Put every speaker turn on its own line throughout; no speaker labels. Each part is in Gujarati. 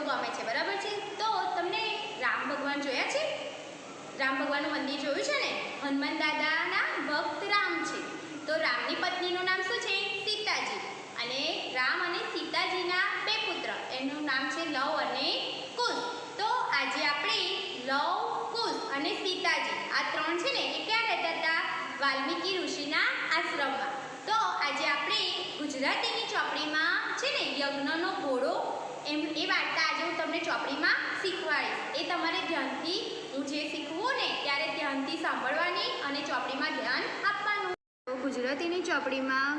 ગમે છે, બરાબર છે। તો તમને રામ ભગવાન જોયા છે? રામ ભગવાનનું મંદિર જોયું છે ને? હનુમાન દાદાના ભક્ત રામ છે। તો રામની પત્નીનું નામ શું છે? સીતાજી। અને રામ અને સીતાજીના બે પુત્ર, એનું નામ છે લવ અને કુશ। તો આજે આપણે લવ, કુશ અને સીતાજી આ ત્રણ છે ને એ ક્યાં રહેતા હતા? વાલ્મીકી ઋષિના આશ્રમમાં। તો આજે આપણે ગુજરાતીની ચોપડીમાં છે ને યજ્ઞનો ઘોડો એ વાર્તા આજે હું તમને ચોપડીમાં શીખવાડીશ। એ તમારે ધ્યાનથી, હું જે શીખવું ને ત્યારે ધ્યાનથી સાંભળવાની અને ચોપડીમાં ધ્યાન આપવાનું। તો ગુજરાતીની ચોપડીમાં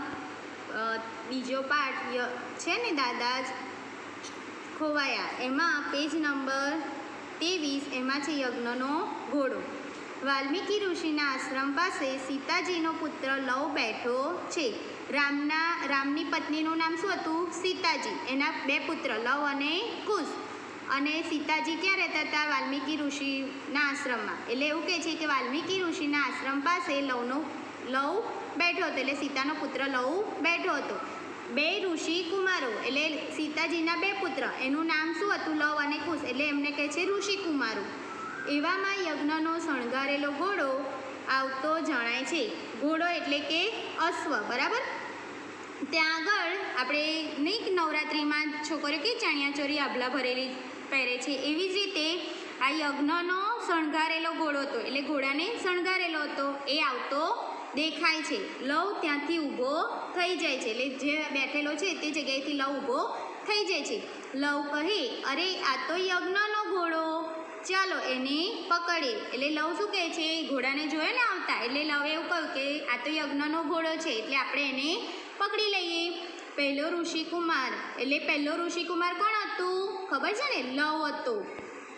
બીજો પાઠ છે ને દાદા જ ખોવાયા, એમાં પેજ નંબર 23, એમાં છે યજ્ઞનો ઘોડો। વાલ્મીકી ઋષિના આશ્રમ પાસે સીતાજીનો પુત્ર લવ બેઠો છે। રામની પત્નીનું નામ શું હતું? સીતાજી। એના બે પુત્ર લવ અને કુશ। અને સીતાજી ક્યાં રહેતા હતા? વાલ્મીકી ઋષિના આશ્રમમાં। એટલે એવું કહે છે કે વાલ્મીકી ઋષિના આશ્રમ પાસે લવ બેઠો હતો, એટલે સીતાનો પુત્ર લવ બેઠો હતો। બે ઋષિ કુમારો, એટલે સીતાજીના બે પુત્ર, એનું નામ શું હતું? લવ અને કુશ, એટલે એમને કહે છે ઋષિ કુમારો। એવામાં યજ્ઞનો શણગારેલો ઘોડો આવતો જણાય છે। ઘોડો એટલે કે અશ્વ, બરાબર। ત્યાં આગળ આપણે નહીં નવરાત્રિમાં છોકરીઓ કે ચણિયાચોળી આભલા ભરેલી પહેરે છે, એવી જ રીતે આ યજ્ઞનો શણગારેલો ઘોડો હતો, એટલે ઘોડાને શણગારેલો હતો, એ આવતો દેખાય છે। લવ ત્યાંથી ઊભો થઈ જાય છે, એટલે જે બેઠેલો છે તે જગ્યાએથી લવ ઊભો થઈ જાય છે। લવ કહે, અરે આ તો યજ્ઞનો ઘોડો, ચાલો એને પકડે। એટલે લવ શું કહે છે? ઘોડાને જોયે ને આવતા, એટલે લવે એવું કહ્યું કે આ તો યજ્ઞનો ઘોડો છે, એટલે આપણે એને પકડી લઈએ। પહેલો ઋષિકુમાર, એટલે પહેલો ઋષિકુમાર કોણ હતું? ખબર છે ને? લવ હતો।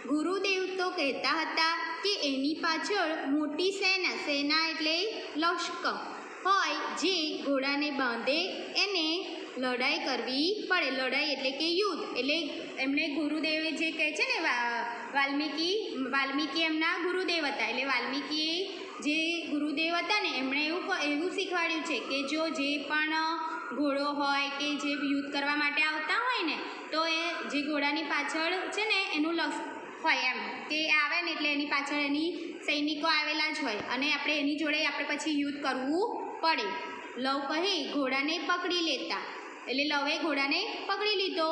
ગુરુદેવ તો કહેતા હતા કે એની પાછળ મોટી સેના એટલે લશ્કર હોય, જે ઘોડાને બાંધે એને લડાઈ કરવી પડે। લડાઈ એટલે કે યુદ્ધ, એટલે એમણે ગુરુદેવે જે કહે છે ને વાલ્મીકી એમના ગુરુદેવ હતા, એટલે વાલ્મીકીએ જે ગુરુદેવ હતા ને એમણે એવું શીખવાડ્યું છે કે જે પણ ઘોડો હોય કે જે યુદ્ધ કરવા માટે આવતા હોય ને, તો એ જે ઘોડાની પાછળ છે ને એનું લશ્કર હોય, એમ કે આવે ને એટલે એની પાછળ એની સૈનિકો આવેલા જ હોય, અને આપણે એની જોડે આપણે પછી યુદ્ધ કરવું પડે। લવ કહે, ઘોડાને પકડી લેતા, એટલે લવે ઘોડાને પકડી લીધો।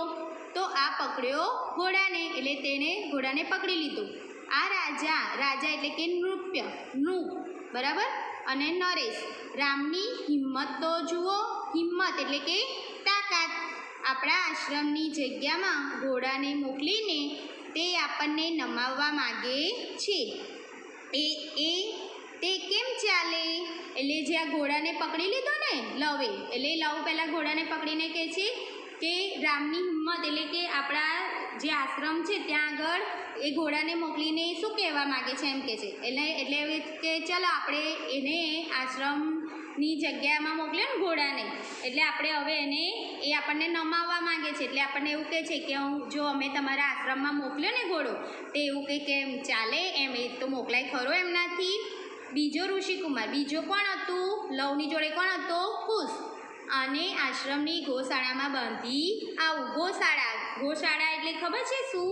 તો આ પકડ્યો ઘોડાને, એટલે તેને ઘોડાને પકડી લીધો। આ રાજા એટલે કે નૃપ, બરાબર, અને નરેશ, રામની હિંમત તો જુઓ। હિંમત એટલે કે તાકાત। આપણા આશ્રમની જગ્યામાં ઘોડાને મોકલીને તે આપણને નમાવવા માગે છે, તે કેમ ચાલે? એટલે જે આ ઘોડાને પકડી લીધો ને લવે, એટલે લવ પહેલાં ઘોડાને પકડીને કહે છે કે રામની હિંમત એટલે કે આપણા જે આશ્રમ છે ત્યાં આગળ એ ઘોડાને મોકલીને શું કહેવા માગે છે? એમ કહે છે, એટલે કે ચાલો આપણે એને આશ્રમની જગ્યામાં મોકલ્યો ને ઘોડાને, એટલે આપણે હવે એ આપણને નમાવવા માગે છે, એટલે આપણને એવું કહે છે કે જો અમે તમારા આશ્રમમાં મોકલ્યો ને ઘોડો, તે એવું કહે કે એમ ચાલે, એમ એ તો મોકલાય ખરો એમનાથી। બીજો ઋષિકુમાર, બીજો કોણ હતું? લવની જોડે કોણ હતો? કુશ। અને આશ્રમની ગૌશાળામાં બાંધી આવું। ગૌશાળા એટલે ખબર છે શું?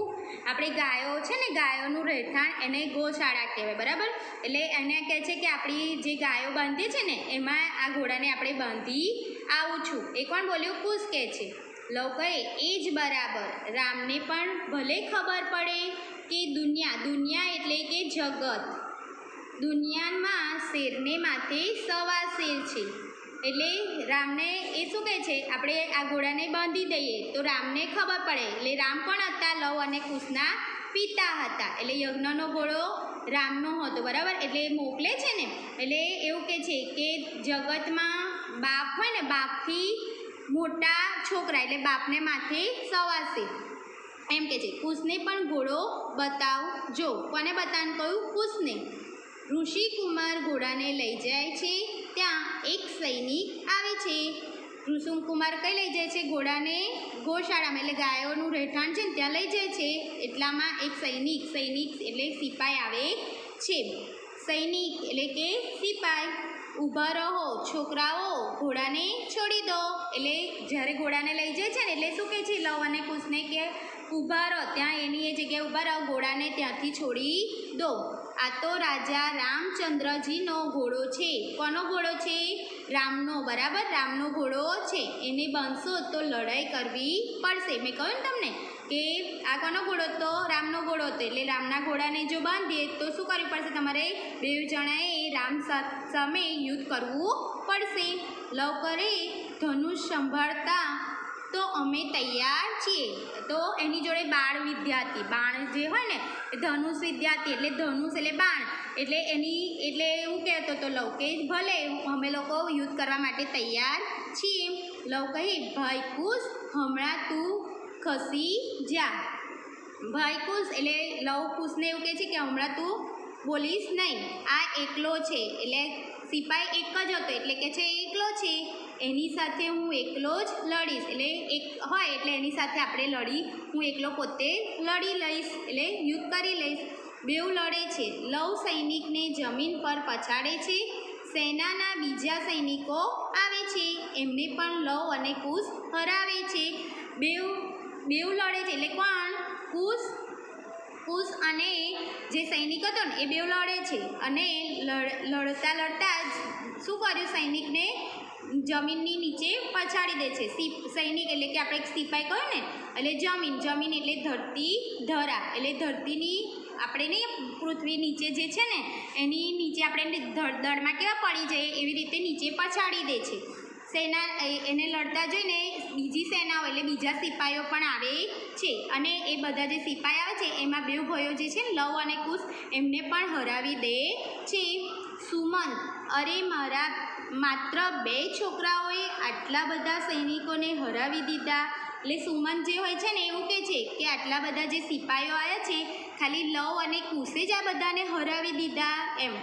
આપણે ગાયો છે ને, ગાયોનું રહેઠાણ એને ગૌશાળા કહેવાય, બરાબર। એટલે એને કહે છે કે આપણી જે ગાયો બાંધીએ છે ને એમાં આ ઘોડાને આપણે બાંધી આવું છું। એ કોણ બોલ્યું? કુશ કહે છે। લવ કહે, એ જ બરાબર, રામને પણ ભલે ખબર પડે કે દુનિયા એટલે કે જગત, દુનિયામાં શેરને માથે સવા શેર છે। એટલે રામને એ શું કહે છે? આપણે આ ઘોડાને બાંધી દઈએ તો રામને ખબર પડે। એટલે રામ કોણ હતા? લવ અને કુશના પિતા હતા। એટલે યજ્ઞનો ઘોડો રામનો હતો, બરાબર। એટલે મોકલે છે ને, એટલે એવું કહે છે કે જગતમાં બાપ હોય ને, બાપથી મોટા છોકરા, એટલે બાપને માથે સવા શેર, એમ કહે છે। કુશને પણ ઘોડો બતાવજો। કોને બતાવવાનું કહ્યું? કુશને। ઋષિકુમાર ઘોડાને લઈ જાય છે, ત્યાં એક સૈનિક આવે છે। ઋષિકુમાર કઈ લઈ જાય છે? ઘોડાને ગૌશાળામાં, એટલે ગાયોનું રહેઠાણ છે ને ત્યાં લઈ જાય છે। એટલામાં એક સૈનિક એટલે સિપાઈ આવે છે। સૈનિક એટલે કે સિપાઈ, ઊભા રહો છોકરાઓ, ઘોડાને છોડી દો। એટલે જ્યારે ઘોડાને લઈ જાય છે ને એટલે શું કહે છે લવ અને કુશને કે ઊભા રહો, ત્યાં એની એ જગ્યાએ ઊભા રહો, ઘોડાને ત્યાંથી છોડી દો. આ તો રાજા રામચંદ્રજીનો ઘોડો છે. કોનો ઘોડો છે? રામનો. બરાબર, રામનો ઘોડો છે. એને બાંધશો તો લડાઈ કરવી પડશે. મેં કહ્યું ને તમને કે આ કોનો ઘોડો હતો? રામનો ઘોડો હતો. એટલે રામના ઘોડાને જો બાંધીએ તો શું કરવું પડશે? તમારે બે જણાએ રામ સામે યુદ્ધ કરવું પડશે. લવ કરે ધનુષ સંભાળતા તો અમે તૈયાર છીએ. તો એની જોડે બાળ વિદ્યા હતી. બાણ જે હોય ને એ ધનુષ વિદ્યા હતી. એટલે ધનુષ એટલે બાણ. એટલે એવું કહેતો તો લવ કે ભલે અમે લોકો યુદ્ધ કરવા માટે તૈયાર છીએ. લવ કહે ભાઈ કુશ હમણાં તું ખસી જા. ભાઈ કુશ એટલે લવ કુશને એવું કહે છે કે હમણાં તું બોલીશ નહીં. આ એકલો છે. એટલે સિપાઈ એક જ હતો એટલે કે છે એકલો છે, એની સાથે હું એકલો જ લડીશ. એટલે એક હોય એટલે એની સાથે આપણે હું એકલો પોતે લડી લઈશ. એટલે યુદ્ધ કરી લઈશ. બેઉ લડે છે. લવ સૈનિકને જમીન પર પછાડે છે. સેનાના બીજા સૈનિકો આવે છે. એમને પણ લવ અને કુશ હરાવે છે. બેઉ લડે છે. એટલે કોણ? કુશ અને જે સૈનિક હતો ને એ બેઉ લડે છે. અને લડતા જ શું કર્યું? સૈનિકને જમીનની નીચે પછાડી દે છે. સૈનિક એટલે કે આપણે સિપાઈ કહ્યું ને એટલે જમીન એટલે ધરતી, ધરા એટલે ધરતીની આપણે નહીં પૃથ્વી નીચે જે છે ને એની નીચે આપણે દળમાં કેવા પડી જઈએ એવી રીતે નીચે પછાડી દે છે. એને લડતા જોઈને બીજી સેનાઓ એટલે બીજા સિપાઈઓ પણ આવે છે. અને એ બધા જે સિપાઈ આવે છે એમાં બે ભાઈઓ જે છે ને લવ અને કુશ એમને પણ હરાવી દે છે. સુમંત અરે મારા માત્ર 2 છોકરાઓએ આટલા બધા સૈનિકોને હરાવી દીધા. એટલે સુમંત જે હોય છે ને એવું કહે છે કે આટલા બધા જે સિપાઈઓ આવ્યા છે ખાલી લવ અને કુશે જ આ બધાને હરાવી દીધા એમ.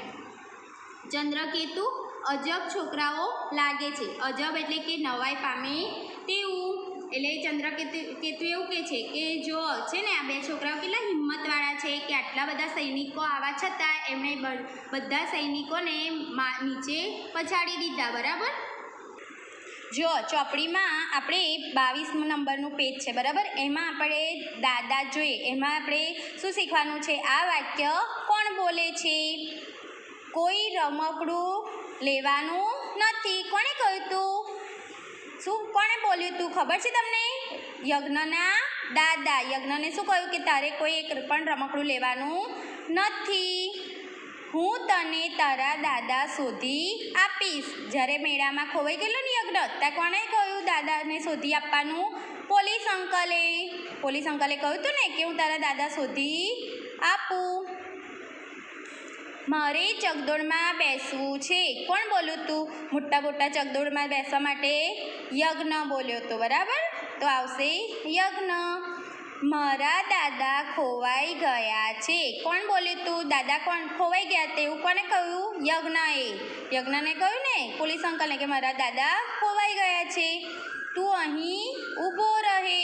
ચંદ્રકેતુ અજબ છોકરાઓ લાગે છે. અજબ એટલે કે નવાઈ પામે તેવું. એટલે ચંદ્રકેતુ એવું કહે છે કે જો છે ને આ 2 છોકરાઓ કેટલા હિંમતવાળા છે કે આટલા બધા સૈનિકો આવવા છતાં એમણે બધા સૈનિકોને નીચે પછાડી દીધા. બરાબર. જો ચોપડીમાં આપણે 22 નંબરનું પેજ છે. બરાબર. એમાં આપણે દાદા જોઈએ. એમાં આપણે શું શીખવાનું છે? આ વાક્ય કોણ બોલે છે? કોઈ રમકડું લેવાનું નથી. કોણે કહ્યું તું? કોણે બોલ્યું તું ખબર છે તમને? યજ્ઞના દાદા. યજ્ઞને શું કહ્યું કે તારે કોઈ એક પણ રમકડું લેવાનું નથી. હું તને તારા દાદા શોધી આપીશ. જ્યારે મેળામાં ખોવાઈ ગયેલો ને યજ્ઞ ત્યાં કોણે કહ્યું દાદાને શોધી આપવાનું? પોલીસ અંકલે કહ્યું હતું ને કે હું તારા દાદા શોધી આપું. મારે ચકડોળમાં બેસવું છે. કોણ બોલ્યું તું? મોટા ચકડોળમાં બેસવા માટે યજ્ઞ બોલ્યો હતો. બરાબર. તો આવશે યજ્ઞ. મારા દાદા ખોવાઈ ગયા છે. કોણ બોલ્યું તું? દાદા ખોવાઈ ગયા તેવું કોને કહ્યું? યજ્ઞને કહ્યું ને પોલીસ અંકલને કે મારા દાદા ખોવાઈ ગયા છે. તું અહીં ઊભો રહે,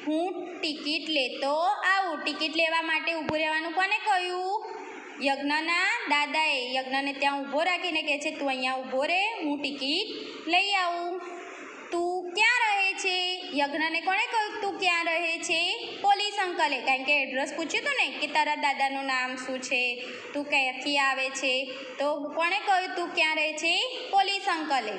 હું ટિકિટ લેતો આવું. ટિકિટ લેવા માટે ઊભું રહેવાનું કોને કહ્યું? યજ્ઞના દાદાએ. યજ્ઞને ત્યાં ઊભો રાખીને કહે છે તું અહીંયા ઊભો રહે, હું ટિકિટ લઈ આવું. તું ક્યાં રહે છે? યજ્ઞને કોણે કહ્યું તું ક્યાં રહે છે? પોલીસ અંકલે. કારણ કે એડ્રેસ પૂછ્યું હતું ને કે તારા દાદાનું નામ શું છે, તું ક્યાંથી આવે છે, તો કોણે કહ્યું તું ક્યાં રહે છે? પોલીસ અંકલે.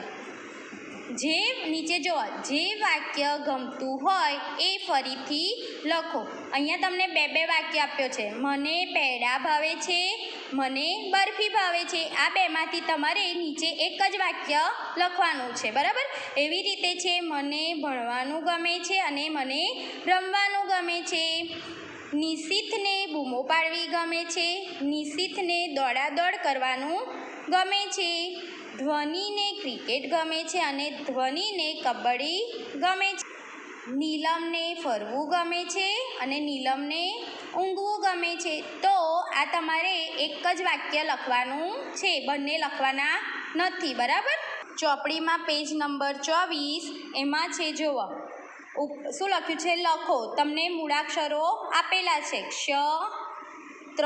જે નીચે જોવો, જે વાક્ય ગમતું હોય એ ફરીથી લખો. અહીંયા તમને 2 વાક્ય આપ્યો છે. મને પેડા ભાવે છે, મને બરફી ભાવે છે. આ 2માંથી તમારે નીચે એક જ વાક્ય લખવાનું છે. બરાબર. એવી રીતે છે મને ભણવાનું ગમે છે અને મને રમવાનું ગમે છે. નિશિથને બૂમો પાડવી ગમે છે, નિશિથને દોડાદોડ કરવાનું ગમે છે. ધ્વનિને ક્રિકેટ ગમે છે અને ધ્વનિને કબડ્ડી ગમે છે. નીલમને ફરવું ગમે છે અને નીલમને ઊંઘવું ગમે છે. તો આ તમારે એક જ વાક્ય લખવાનું છે, બંને લખવાના નથી. બરાબર. ચોપડીમાં પેજ નંબર 24 એમાં છે જુઓ શું લખ્યું છે લખો. તમને મૂળાક્ષરો આપેલા છે ક્ષ, ત્ર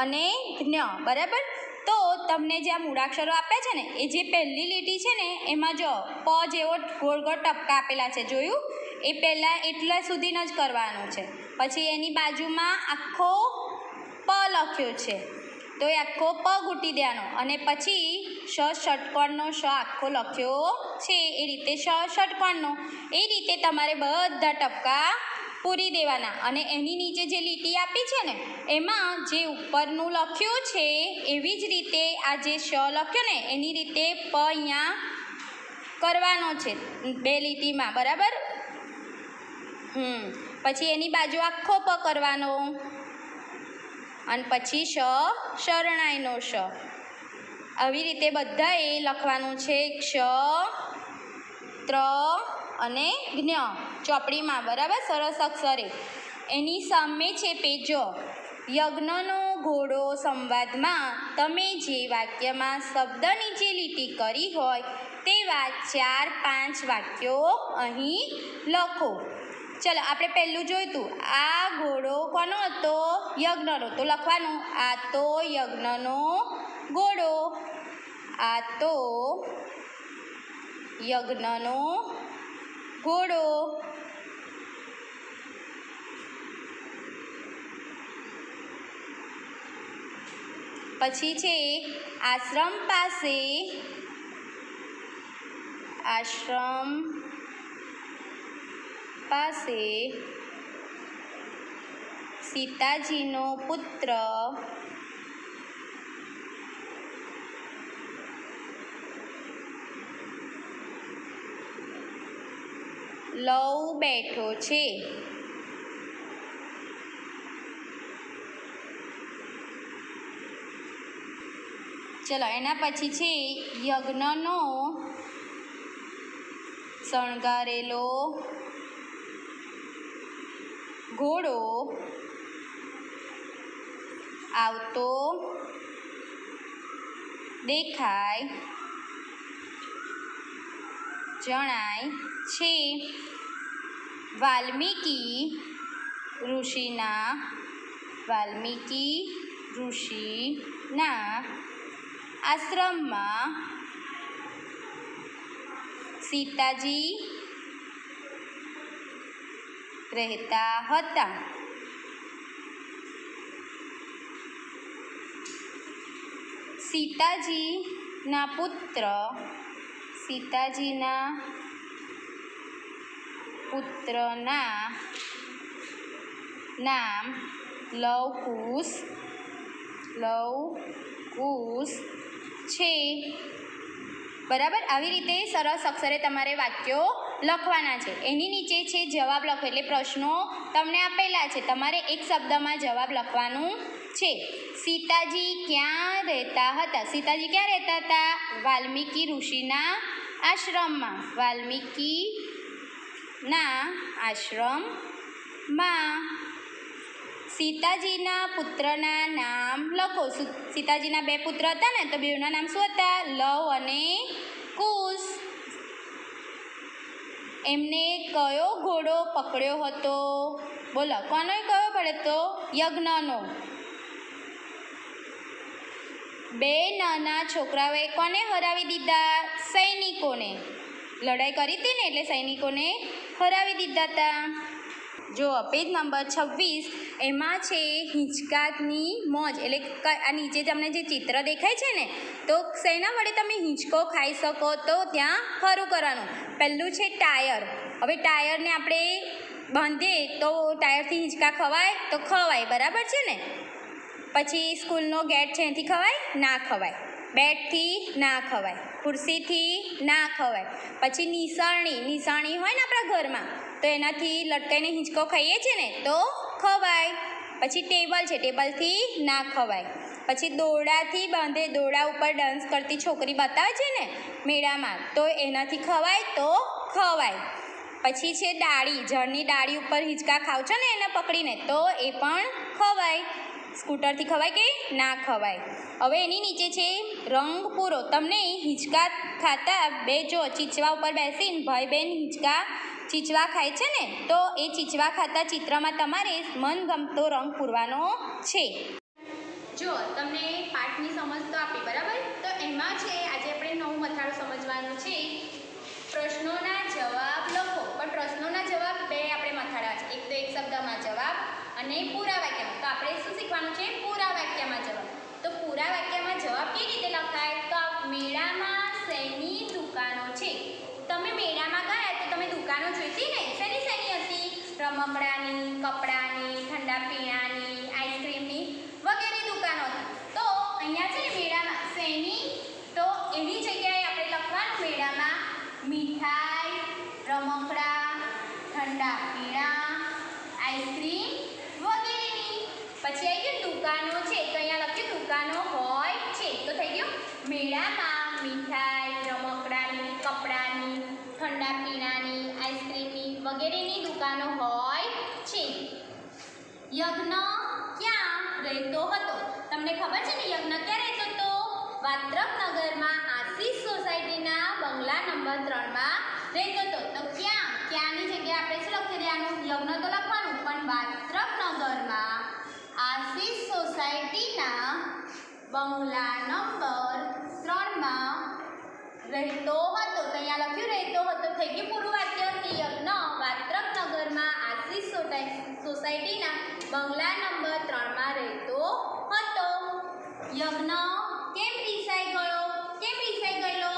અને જ્ઞ. બરાબર. તો તમને જે આ મૂળાક્ષરો આપ્યા છે ને એ જે પહેલી લીટી છે ને એમાં જો પ જેવો ગોળ ગોળ ટપકા આપેલા છે, જોયું? એ પહેલાં એટલા સુધીનો જ કરવાનું છે. પછી એની બાજુમાં આખો પ લખ્યો છે, તો એ આખો પ ઘૂંટી દેવાનો અને પછી ષટકોણનો શ આખો લખ્યો છે એ રીતે ષટકોણનો, એ રીતે તમારે બધા ટપકા પૂરી દેવાના. અને એની નીચે જે લીટી આપી છે ને એમાં જે ઉપરનું લખ્યું છે એવી જ રીતે આ જે શ લખ્યો ને એની રીતે પ અહીંયા કરવાનો છે 2 લીટીમાં, બરાબર. પછી એની બાજુ આખો પ કરવાનો અને પછી શરણાઈનો શ. આવી રીતે બધાએ લખવાનું છે ક્ષ, ત્ર અને જ્ઞ ચોપડીમાં, બરાબર, સરસ અક્ષરે. એની સામે છે પેજો. યજ્ઞનો ઘોડો સંવાદમાં તમે જે વાક્યમાં શબ્દની જે લીટી કરી હોય તેવા 4-5 વાક્યો અહીં લખો. ચલો આપણે પહેલું જોઈતું, આ ઘોડો કોનો હતો? યજ્ઞનો. તો લખવાનું આ તો યજ્ઞનો ઘોડો, આ તો યજ્ઞનો ઘોડો. પછી છે આશ્રમ પાસે સીતાજીનો પુત્ર લવ બેઠો છે. ચલો એના પછી છે યજ્ઞનો શણગારેલો ઘોડો આવતો દેખાય જણાય છે. વાલ્મીકી ઋષિના આશ્રમમાં સીતાજી રહેતા હતા. સીતાજીના પુત્રના નામ લવકુશ છે. બરાબર, આવી રીતે સરસ અક્ષરે તમારે વાક્યો લખવાના છે. એની નીચે છે જવાબ લખો, એટલે પ્રશ્નો તમને આપેલા છે, તમારે એક શબ્દમાં જવાબ લખવાનું છે. સીતાજી ક્યાં રહેતા હતા? સીતાજી ક્યાં રહેતા હતા? વાલ્મીકી ઋષિના આશ્રમમાં. વાલ્મીકીના આશ્રમમાં. સીતાજીના પુત્રના નામ લખો. સીતાજીના 2 પુત્ર હતા ને, તો બેઉના નામ શું હતા? લવ અને કુશ. એમને કયો ઘોડો પકડ્યો હતો? બોલો, કોનો કયો પડે તો? યજ્ઞનો. 2 નાના છોકરાઓએ કોને હરાવી દીધા? સૈનિકોને. લડાઈ કરી હતી ને એટલે સૈનિકોને હરાવી દીધા હતા. જો પેજ નંબર 26, એમાં છે હિંચકાની મોજ, એટલે આ નીચે તમને જે ચિત્ર દેખાય છે ને, તો શેના વડે તમે હિંચકો ખાઈ શકો? તો ત્યાં ખરું કરવાનું. પહેલું છે ટાયર. હવે ટાયરને આપણે બાંધીએ તો ટાયરથી હિંચકા ખવાય? તો ખવાય, બરાબર છે ને. પછી સ્કૂલનો ગેટ છે એનાથી ખવાય? ના ખવાય. બેટથી ના ખવાય. ખુરશીથી ના ખવાય. પછી નિશાણી હોય ને આપણા ઘરમાં, તો એનાથી લટકાઈને હિંચકો ખાઈએ છીએ ને, તો ખવાય. પછી ટેબલ છે, ટેબલથી ના ખવાય. પછી દોરડાથી બાંધે, દોરડા ઉપર ડાન્સ કરતી છોકરી બતાવે છે ને મેળામાં, તો એનાથી ખવાય? તો ખવાય. પછી છે ડાળી, ઝાડની ડાળી ઉપર હિંચકા ખાવ છો ને એને પકડીને, તો એ પણ ખવાય. સ્કૂટરથી ખવાય કે ના ખવાય. હવે એની નીચે છે રંગ પૂરો. તમને હિંચકા ખાતા જો ચીચવા ઉપર બેસીને ભાઈ બહેન ચીચવા ખાય છે ને, તો એ ચીચવા ખાતા ચિત્રમાં તમારે મનગમતો રંગ પૂરવાનો છે. જો તમને પાઠની સમજ તો આપી, બરાબર. તો એમાં છે આજે આપણે નવું મથાળું સમજવાનું છે. પ્રશ્નોના જવાબ લખો. પણ પ્રશ્નોના જવાબ બે આપણે મથાળા છે. એક તો એક શબ્દમાં જવાબ અને પૂરા વાક્યમાં. તો આપણે શું શીખવાનું છે? પૂરા વાક્યમાં જવાબ. તો પૂરા વાક્યમાં જવાબ કેવી રીતે લખાય? તો મેળામાં શેની દુકાનો છે? તમે મેળામાં ગયા તો તમે દુકાનો જોઈતી ને? શેની શેની હતી? રમકડાની, કપડાની, ઠંડા પીણાની, આઈસ્ક્રીમની વગેરે દુકાનો હતી. તો અહીંયા છે ને મેળામાં શેની, તો એની જગ્યાએ આપણે લખવાનું મેળામાં મીઠાઈ, રમકડા, ઠંડા પીણા, આઈસ્ક્રીમ વગેરેની. પછી આવી ગયું દુકાનો છે, તો અહીંયા લખ્યું દુકાનો હોય છે. તો થઈ ગયું મેળામાં મીઠાઈ, રમકડાની, કપડાની, ઠંડા પીણાની, આઈસ્ક્રીમની વગેરેની દુકાનો હોય છે. યજ્ઞ ક્યાં રહેતો હતો? તમને ખબર છે ને યજ્ઞ ક્યાં રહેતો હતો? વાત્રકનગરમાં આશીષ સોસાયટીના બંગલા નંબર 3 માં રહેતો હતો. તો ક્યાંની જગ્યાએ આપણે શું લખી દેવાનું? યજ્ઞ તો લખવાનું, પણ વાત્રકનગરમાં આશીષ સોસાયટીના બંગલા નંબર 3 માં રહેતો હતો. તો અહીંયા લખ્યું રહેતો હતો. થઈ ગયું પૂરું વાક્ય. યજ્ઞ વાત્રકનગરમાં આશીષ સોસાયટીના બંગલા નંબર 3 માં રહેતો હતો. યજ્ઞ કેમ રીસાઈ ગયો? કેમ રીસાઈ ગયેલો?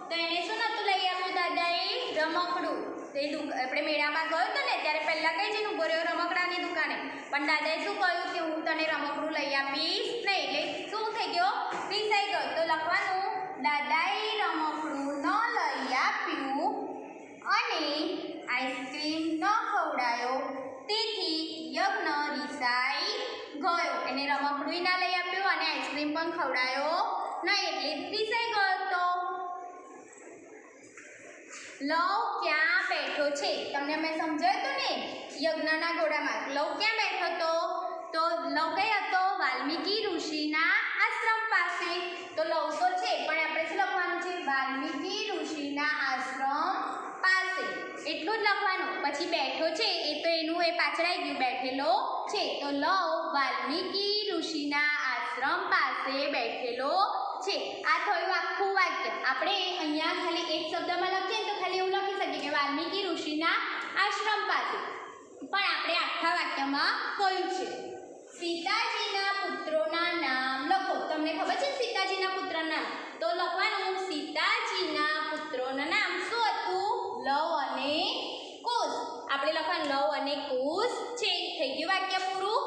તો એને શું નતું લઈ આપ્યું દાદાએ? રમકડું. તે આપણે મેળામાં ગયો હતો ને ત્યારે પહેલાં કઈ જઈને ઊભો રહ્યો? રમકડાની દુકાને. પણ દાદાએ શું કહ્યું કે હું તને રમકડું લઈ આપીશ નહીં. એટલે શું થઈ ગયો? રીસાઈ ગયો. તો લખવાનું દાદાએ રમકડું ન લઈ આપ્યું અને આઈસ્ક્રીમ ન ખવડાયો, તેથી યજ્ઞ રીસાઈ ગયો. એને રમકડું ના લઈ આપ્યું અને આઈસ્ક્રીમ પણ ખવડાયો નહીં, એટલે રીસાઈ ગયો. તો લવ ક્યાં બેઠો છે? તમને મેં સમજાવ્યું હતું ને યજ્ઞના ઘોડામાં. લવ ક્યાં બેઠો હતો? તો લવ કઈ હતો? વાલ્મીકી ઋષિના આશ્રમ પાસે. તો લવ તો છે, પણ આપણે શું લખવાનું છે? વાલ્મીકી ઋષિના આશ્રમ પાસે. એટલું જ લખવાનું. પછી બેઠો છે એ તો એનું એ પાછળ આવી ગયું, બેઠેલો છે. તો લવ વાલ્મીકી ઋષિના આશ્રમ પાસે બેઠેલો છે. આ થયું આખું વાક્ય. આપણે અહીંયા ખાલી એક શબ્દમાં લખીએ તો ખાલી એવું લખી શકીએ કે વાલ્મીકી ઋષિના આશ્રમ પાસે. પણ આપણે આખા વાક્યમાં કહ્યું છે. સીતાજીના પુત્રોના નામ લખો. તમને ખબર છે સીતાજીના પુત્રના નામ? તો લખવાનું સીતાજીના પુત્રોના નામ શું હતું? લવ અને કુશ. આપણે લખવાનું લવ અને કુશ છે. થઈ ગયું વાક્ય પૂરું.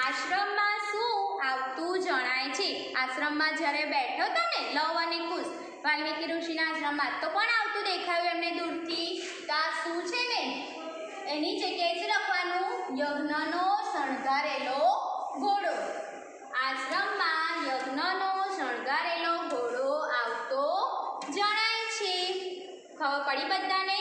આશ્રમમાં શું આવતું જણાય છે? આશ્રમમાં જ્યારે બેઠો હતો ને લવ અને કુશ વાલ્મીકી ઋષિના આશ્રમમાં, તો કોણ આવતું દેખાયું એમને દૂરથી? તો આ શું છે ને એની જગ્યાએ શું લખવાનું? યજ્ઞનો શણગારેલો ઘોડો. આશ્રમમાં યજ્ઞનો શણગારેલો ઘોડો આવતો જણાય છે. ખબર પડી બધાને?